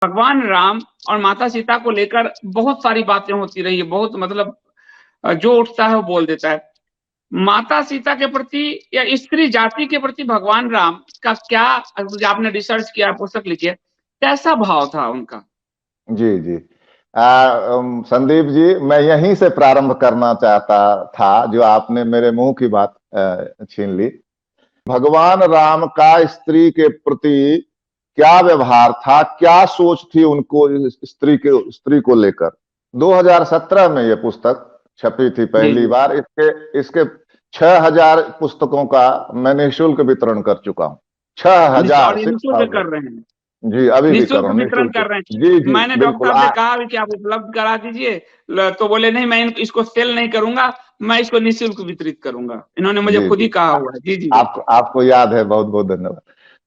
भगवान राम और माता सीता को लेकर बहुत सारी बातें होती रही है, बहुत मतलब जो उठता है वो बोल देता है। माता सीता के प्रति या स्त्री जाति के प्रति भगवान राम का क्या, आपने रिसर्च किया, पुस्तक लिखी है, कैसा भाव था उनका? जी जी। संदीप जी, मैं यहीं से प्रारंभ करना चाहता था, जो आपने मेरे मुंह की बात छीन ली। भगवान राम का स्त्री के प्रति क्या व्यवहार था, क्या सोच थी उनको स्त्री को लेकर। 2017 में यह पुस्तक छपी थी पहली बार। इसके 6000 पुस्तकों का मैं निःशुल्क वितरण कर चुका हूं। 6000 निःशुल्क कर रहे हैं? जी, अभी भी कर निःशुल्क रहा हूं, वितरण निःशुल्क। कर रहे हैं? जी जी मैंने डॉक्टर बिल्कुल। साहब से कहा कि आप उपलब्ध करा दीजिए, तो बोले नहीं, मैं इसको सेल नहीं करूंगा, मैं इसको निःशुल्क वितरित करूंगा। इन्होंने मुझे जी खुद जी, ही कहा हुआ है। जी जी आपको याद है, बहुत बहुत धन्यवाद।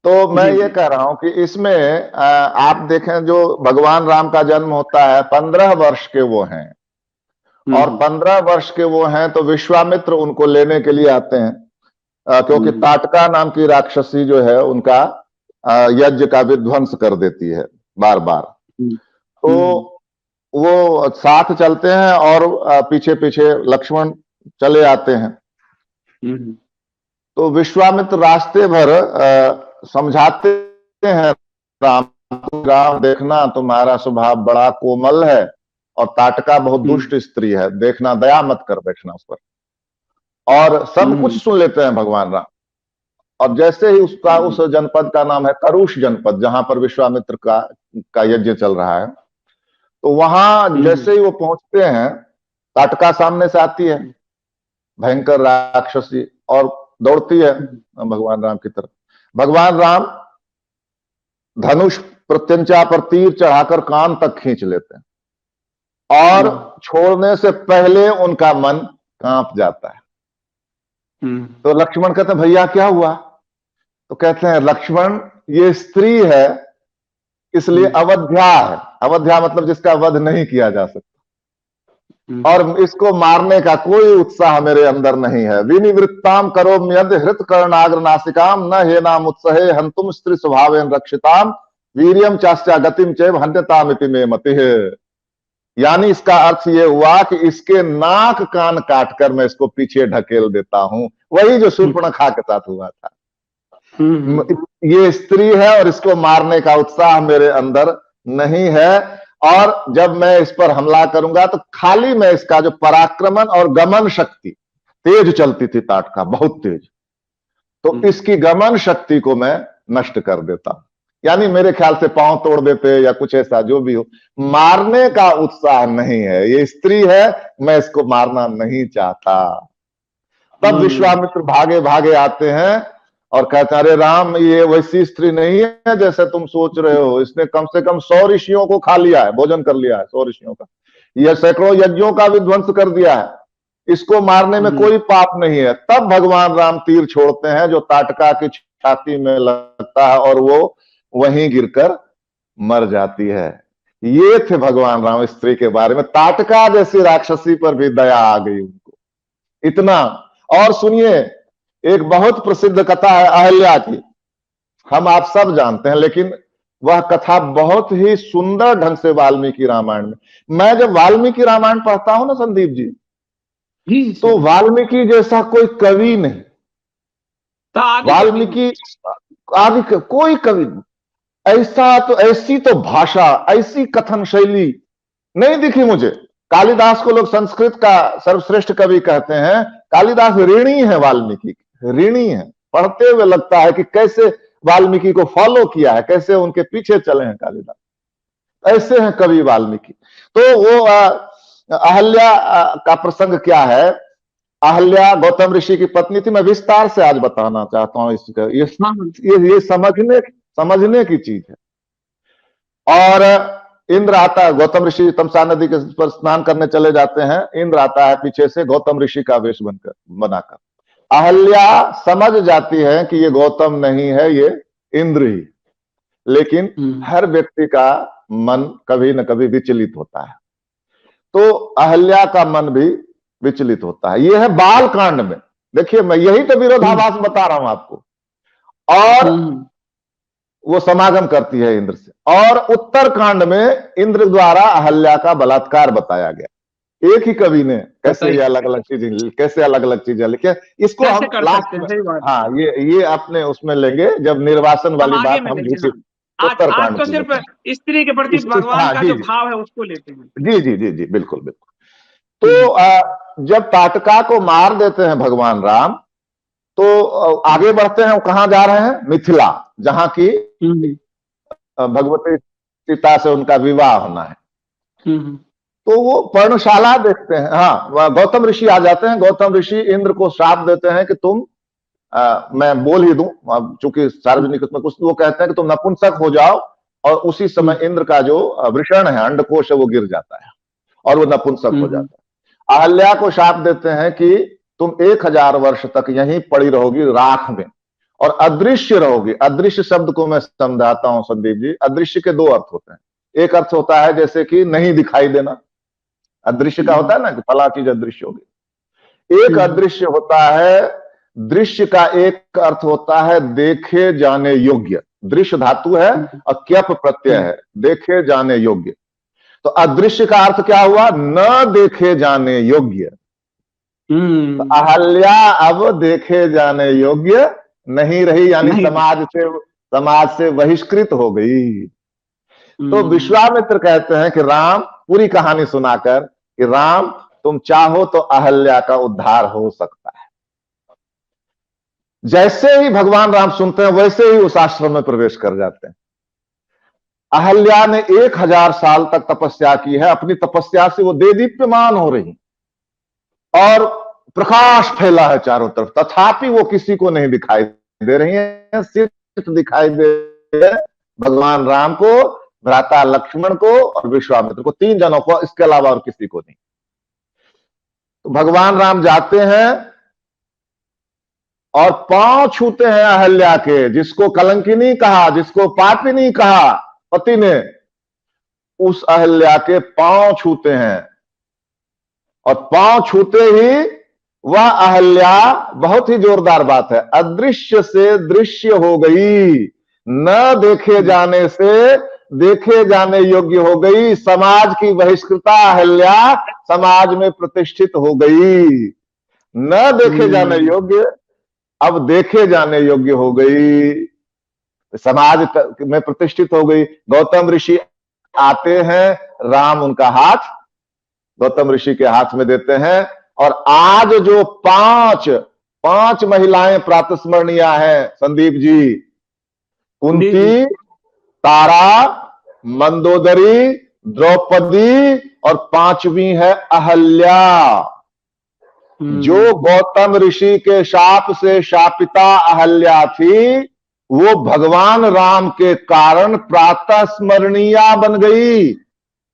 तो मैं ये कह रहा हूं कि इसमें आप देखें, जो भगवान राम का जन्म होता है, 15 वर्ष के वो हैं, और 15 वर्ष के वो हैं तो विश्वामित्र उनको लेने के लिए आते हैं, क्योंकि ताटका नाम की राक्षसी जो है उनका यज्ञ का विध्वंस कर देती है बार बार। तो वो साथ चलते हैं और पीछे पीछे लक्ष्मण चले आते हैं। तो विश्वामित्र रास्ते भर समझाते हैं राम, देखना तुम्हारा स्वभाव बड़ा कोमल है और ताटका बहुत दुष्ट स्त्री है, देखना, दया मत कर बैठना उस पर। और सब कुछ सुन लेते हैं भगवान राम। और जैसे ही उस जनपद का नाम है करुष जनपद, जहां पर विश्वामित्र का यज्ञ चल रहा है, तो वहां जैसे ही वो पहुंचते हैं, ताटका सामने से आती है, भयंकर राक्षसी, और दौड़ती है भगवान राम की तरफ। भगवान राम धनुष प्रत्यंचा पर तीर चढ़ाकर कान तक खींच लेते हैं, और छोड़ने से पहले उनका मन कांप जाता है। तो लक्ष्मण कहते हैं, भैया क्या हुआ? तो कहते हैं, लक्ष्मण, ये स्त्री है, इसलिए अवध्या है। अवध्या मतलब जिसका वध नहीं किया जा सकता, और इसको मारने का कोई उत्साह मेरे अंदर नहीं है। विनिवृत्ताम करोम यद हृत कर्णाग्र नासिकाम न हे नाम उत्सहे हंतुम स्त्री स्वभावेन रक्षिताम वीर्यम चास्या गतिम चैव हन्यतामिति मे मतिः। यानी इसका अर्थ ये हुआ कि इसके नाक कान काटकर मैं इसको पीछे ढकेल देता हूं। वही जो शूर्पणखा के साथ हुआ था। ये स्त्री है और इसको मारने का उत्साह मेरे अंदर नहीं है, और जब मैं इस पर हमला करूंगा तो खाली मैं इसका जो पराक्रमन और गमन शक्ति, तेज चलती थी ताटका, बहुत तेज, तो इसकी गमन शक्ति को मैं नष्ट कर देता। यानी मेरे ख्याल से पांव तोड़ देते या कुछ ऐसा, जो भी हो, मारने का उत्साह नहीं है। ये स्त्री है, मैं इसको मारना नहीं चाहता। तब विश्वामित्र भागे भागे आते हैं और कहते हैं, अरे राम, ये वैसी स्त्री नहीं है जैसे तुम सोच रहे हो। इसने कम से कम 100 ऋषियों को खा लिया है, भोजन कर लिया है 100 ऋषियों का। यह सैकड़ों यज्ञों का विध्वंस कर दिया है। इसको मारने में कोई पाप नहीं है। तब भगवान राम तीर छोड़ते हैं, जो ताटका की छाती में लगता है, और वो वहीं गिरकर मर जाती है। ये थे भगवान राम स्त्री के बारे में। ताटका जैसी राक्षसी पर भी दया आ गई उनको, इतना। और सुनिए, एक बहुत प्रसिद्ध कथा है अहल्या की, हम आप सब जानते हैं, लेकिन वह कथा बहुत ही सुंदर ढंग से वाल्मीकि रामायण में। मैं जब वाल्मीकि रामायण पढ़ता हूं ना संदीप जी, तो वाल्मीकि जैसा कोई कवि नहीं। वाल्मीकि आदि कोई कवि ऐसा, तो ऐसी तो भाषा, ऐसी कथन शैली नहीं दिखी मुझे। कालिदास को लोग संस्कृत का सर्वश्रेष्ठ कवि कहते हैं। कालिदास ऋणी है, वाल्मीकि ऋणी है। पढ़ते हुए लगता है कि कैसे वाल्मीकि को फॉलो किया है, कैसे उनके पीछे चले हैं कालिदास। ऐसे हैं कवि वाल्मीकि। तो वो अहल्या का प्रसंग क्या है? अहल्या गौतम ऋषि की पत्नी थी। मैं विस्तार से आज बताना चाहता हूं इसका। ये समझने की चीज है। और इंद्र आता है, गौतम ऋषि तमसा नदी के पर स्नान करने चले जाते हैं। इंद्र आता है पीछे से गौतम ऋषि का वेश बनाकर। अहल्या समझ जाती है कि ये गौतम नहीं है, ये इंद्र ही। लेकिन हर व्यक्ति का मन कभी न कभी विचलित होता है, तो अहल्या का मन भी विचलित होता है। यह है बाल कांड में। देखिए, मैं यही तो विरोधाभास बता रहा हूं आपको। और वो समागम करती है इंद्र से। और उत्तरकांड में इंद्र द्वारा अहल्या का बलात्कार बताया गया। एक ही कवि ने कैसे ये अलग अलग चीजें लिखे, इसको हम लास्ट में, हाँ ये अपने उसमें लेंगे जब निर्वासन वाली बात हम दूसरी आज तो सिर्फ स्त्री के प्रति भगवान का जो भाव है उसको लेते हैं। जी जी जी जी, बिल्कुल बिल्कुल। तो जब ताटका को मार देते हैं भगवान राम, तो आगे बढ़ते हैं, कहां जा रहे हैं? मिथिला, जहां की भगवती सीता से उनका विवाह होना है। तो वो पर्णशाला देखते हैं। हाँ, गौतम ऋषि आ जाते हैं। गौतम ऋषि इंद्र को श्राप देते हैं कि तुम, मैं बोल ही दूं चूंकि सार्वजनिक उसमें कुछ, वो कहते हैं कि तुम नपुंसक हो जाओ, और उसी समय इंद्र का जो वृषण है, अंडकोश है, वो गिर जाता है और वो नपुंसक हो जाता है। अहल्या को शाप देते हैं कि तुम 1000 वर्ष तक यहीं पड़ी रहोगी राख में, और अदृश्य रहोगी। अदृश्य शब्द को मैं समझाता हूं संदीप जी। अदृश्य के दो अर्थ होते हैं। एक अर्थ होता है जैसे कि नहीं दिखाई देना, अदृश्य का होता है ना कि फला चीज अदृश्य होगी। एक अदृश्य होता है, दृश्य का एक अर्थ होता है देखे जाने योग्य। दृश्य धातु है और क्यप प्रत्यय है, देखे जाने योग्य। तो अदृश्य का अर्थ क्या हुआ? न देखे जाने योग्य। तो अहल्या अब देखे जाने योग्य नहीं रही, यानी समाज से बहिष्कृत हो गई। तो विश्वामित्र कहते हैं कि राम, पूरी कहानी सुनाकर, कि राम तुम चाहो तो अहल्या का उद्धार हो सकता है। जैसे ही भगवान राम सुनते हैं वैसे ही उस आश्रम में प्रवेश कर जाते हैं। अहल्या ने 1000 साल तक तपस्या की है। अपनी तपस्या से वो देदीप्यमान हो रही और प्रकाश फैला है चारों तरफ, तथापि वो किसी को नहीं दिखाई दे रही है। सिर्फ दिखाई दे भगवान राम को, भ्राता लक्ष्मण को और विश्वामित्र को, 3 जनों को, इसके अलावा और किसी को नहीं। तो भगवान राम जाते हैं और पांव छूते हैं अहल्या के, जिसको कलंकिनी कहा, जिसको पापिनी कहा पति ने, उस अहल्या के पांव छूते हैं। और पांव छूते ही वह अहल्या, बहुत ही जोरदार बात है, अदृश्य से दृश्य हो गई, न देखे जाने से देखे जाने योग्य हो गई। समाज की बहिष्कृता अहल्या समाज में प्रतिष्ठित हो गई। न देखे जाने योग्य अब देखे जाने योग्य हो गई, समाज में प्रतिष्ठित हो गई। गौतम ऋषि आते हैं, राम उनका हाथ गौतम ऋषि के हाथ में देते हैं। और आज जो पांच महिलाएं प्रातस्मरणीय हैं संदीप जी, कुंती, तारा, मंदोदरी, द्रौपदी और 5वीं है अहल्या, जो गौतम ऋषि के शाप से शापिता अहल्या थी, वो भगवान राम के कारण प्रातः स्मरणीय बन गई।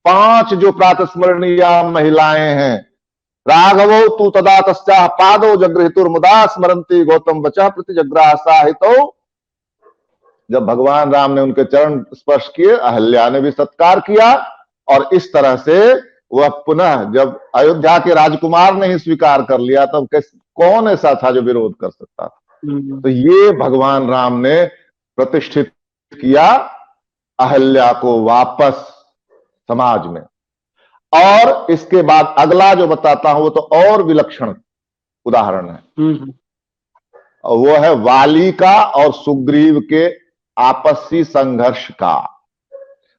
5 जो प्रातः स्मरणीय महिलाएं हैं। राघवो तू तदा तस्याः पादो जगृहीतुर्मुदा स्मरन्ति गौतम वचः प्रतिजग्राह साहितो। जब भगवान राम ने उनके चरण स्पर्श किए, अहल्या ने भी सत्कार किया, और इस तरह से वह पुनः, जब अयोध्या के राजकुमार ने ही स्वीकार कर लिया, तब कौन ऐसा था जो विरोध कर सकता था? तो ये भगवान राम ने प्रतिष्ठित किया अहल्या को वापस समाज में। और इसके बाद अगला जो बताता हूं वो तो और विलक्षण उदाहरण है, और वो है वाली का और सुग्रीव के आपसी संघर्ष का।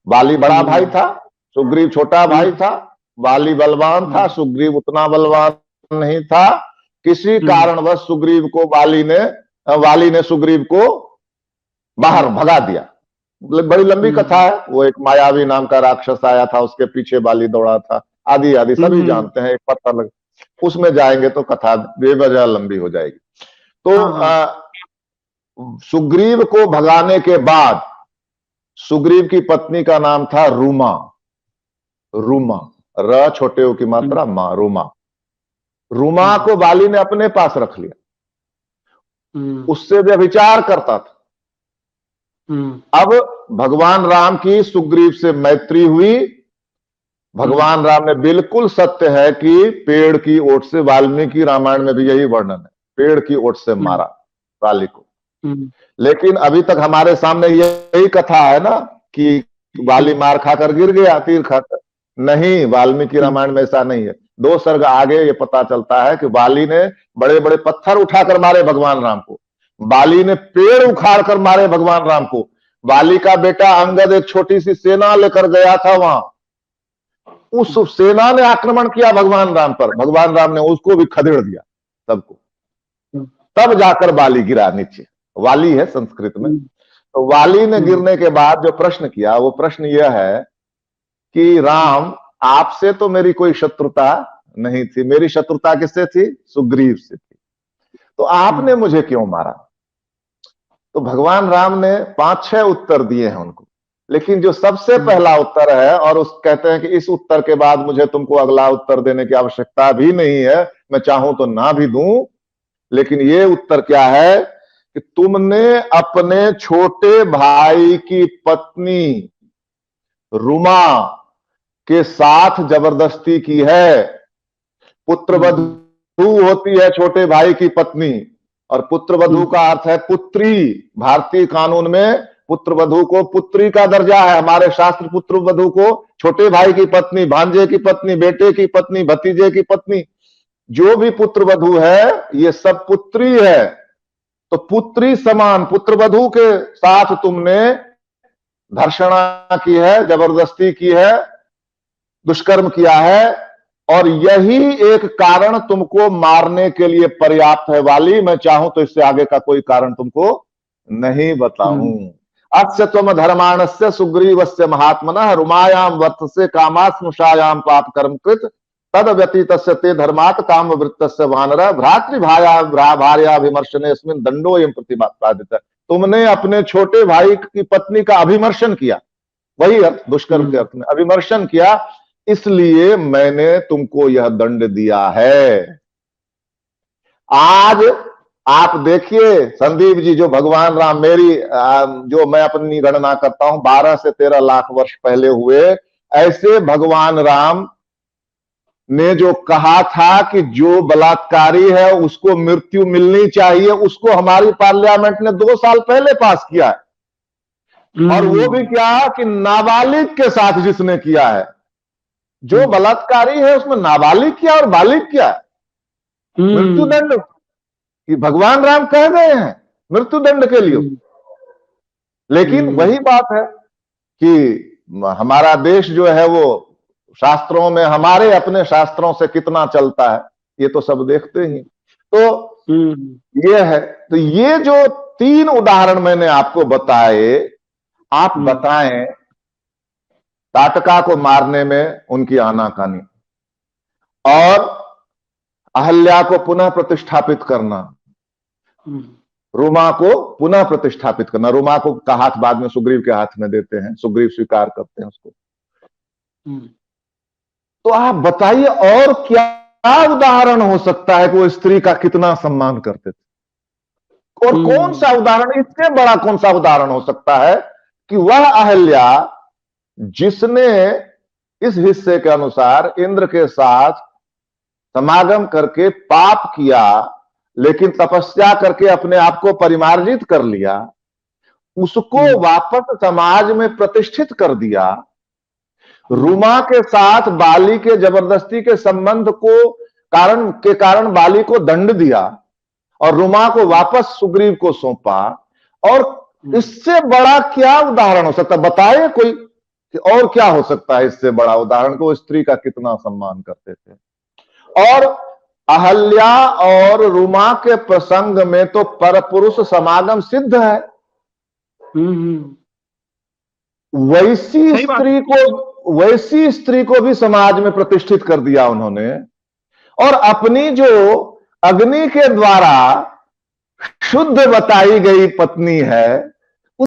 वाली बड़ा भाई था, सुग्रीव छोटा भाई था। वाली बलवान था, सुग्रीव उतना बलवान नहीं था। किसी कारणवश सुग्रीव को वाली ने सुग्रीव को बाहर भगा दिया। बड़ी लंबी कथा है। वो एक मायावी नाम का राक्षस आया था, उसके पीछे वाली दौड़ा था, आदि आदि सभी जानते हैं। एक पत्थर लग, उसमें जाएंगे तो कथा बेवजह लंबी हो जाएगी। तो सुग्रीव को भगाने के बाद सुग्रीव की पत्नी का नाम था रूमा। रूमा, र छोटे ओ की मात्रा मां, रूमा। रूमा को वाली ने अपने पास रख लिया, उससे व्यभिचार करता था। अब भगवान राम की सुग्रीव से मैत्री हुई। भगवान राम ने, बिल्कुल सत्य है कि पेड़ की ओट से, वाल्मीकि रामायण में भी यही वर्णन है, पेड़ की ओट से मारा वाली को। लेकिन अभी तक हमारे सामने यही कथा है ना कि वाली मार खाकर गिर गया, तीर खाकर। नहीं, वाल्मीकि रामायण में ऐसा नहीं है। 2 सर्ग आगे ये पता चलता है कि वाली ने बड़े बड़े पत्थर उठाकर मारे भगवान राम को, वाली ने पेड़ उखाड़ कर मारे भगवान राम को। वाली का बेटा अंगद एक छोटी सी सेना लेकर गया था वहां, उस सेना ने आक्रमण किया भगवान राम पर, भगवान राम ने उसको भी खदेड़ दिया सबको, तब जाकर वाली गिरा नीचे। वाली है संस्कृत में। तो वाली ने गिरने के बाद जो प्रश्न किया, वो प्रश्न यह है कि राम, आपसे तो मेरी कोई शत्रुता नहीं थी, मेरी शत्रुता किससे थी? सुग्रीव से थी, तो आपने मुझे क्यों मारा? तो भगवान राम ने 5-6 उत्तर दिए हैं उनको, लेकिन जो सबसे पहला उत्तर है, और उस कहते हैं कि इस उत्तर के बाद मुझे तुमको अगला उत्तर देने की आवश्यकता भी नहीं है, मैं चाहूं तो ना भी दूं, लेकिन ये उत्तर क्या है कि तुमने अपने छोटे भाई की पत्नी रुमा के साथ जबरदस्ती की है। पुत्रवधू होती है छोटे भाई की पत्नी, और पुत्रवधू का अर्थ है पुत्री। भारतीय कानून में पुत्रवधू को पुत्री का दर्जा है। हमारे शास्त्र पुत्रवधू को छोटे भाई की पत्नी, भांजे की पत्नी, बेटे की पत्नी, भतीजे की पत्नी, जो भी पुत्रवधू है ये सब पुत्री है। तो पुत्री समान पुत्रवधू के साथ तुमने धर्षणा की है, जबरदस्ती की है, दुष्कर्म किया है, और यही एक कारण तुमको मारने के लिए पर्याप्त है वाली। मैं चाहूं तो इससे आगे का कोई कारण तुमको नहीं बताऊं। अस्य त्वम धर्माणस्य सुग्रीवस्य महात्मनः रुमायाम वर्तसे कामास्नुषायाम पाप कर्म कृत तद व्यतीतस्य ते धर्मात् काम वृत्तस्य वानर भ्रातृभाया भार्याभिमर्शनेस्मिन् दंडोयं प्रतिपादितः। तुमने अपने छोटे भाई की पत्नी का अभिमर्शन किया, वही अर्थ दुष्कर्म के अर्थ में अभिमर्शन किया, इसलिए मैंने तुमको यह दंड दिया है। आज आप देखिए संदीप जी, जो भगवान राम, मेरी जो मैं अपनी गणना करता हूं 12 से 13 लाख वर्ष पहले हुए, ऐसे भगवान राम ने जो कहा था कि जो बलात्कारी है उसको मृत्यु मिलनी चाहिए, उसको हमारी पार्लियामेंट ने 2 साल पहले पास किया है। और वो भी क्या कि नाबालिग के साथ जिसने किया है, जो बलात्कारी है उसमें नाबालिग क्या और बालिग क्या, मृत्युदंड कि भगवान राम कह गए हैं मृत्युदंड के लिए। लेकिन वही बात है कि हमारा देश जो है वो शास्त्रों में, हमारे अपने शास्त्रों से कितना चलता है ये तो सब देखते ही। तो ये है, तो ये जो 3 उदाहरण मैंने आपको बताए, आप बताएं ताटका को मारने में उनकी आनाकानी, और अहल्या को पुनः प्रतिष्ठापित करना, रुमा को पुनः प्रतिष्ठापित करना। रुमा को का हाथ बाद में सुग्रीव के हाथ में देते हैं, सुग्रीव स्वीकार करते हैं उसको। तो आप बताइए और क्या उदाहरण हो सकता है कि वो स्त्री का कितना सम्मान करते थे, और कौन सा उदाहरण, इससे बड़ा कौन सा उदाहरण हो सकता है कि वह अहल्या जिसने इस हिस्से के अनुसार इंद्र के साथ समागम करके पाप किया, लेकिन तपस्या करके अपने आप को परिमार्जित कर लिया, उसको वापस समाज में प्रतिष्ठित कर दिया। रुमा के साथ बाली के जबरदस्ती के संबंध को कारण बाली को दंड दिया, और रुमा को वापस सुग्रीव को सौंपा। और इससे बड़ा क्या उदाहरण हो सकता है? बताइए कोई कि और क्या हो सकता है इससे बड़ा उदाहरण को स्त्री का कितना सम्मान करते थे। और अहल्या और रुमा के प्रसंग में तो परपुरुष समागम सिद्ध है। वैसी स्त्री को भी समाज में प्रतिष्ठित कर दिया उन्होंने, और अपनी जो अग्नि के द्वारा शुद्ध बताई गई पत्नी है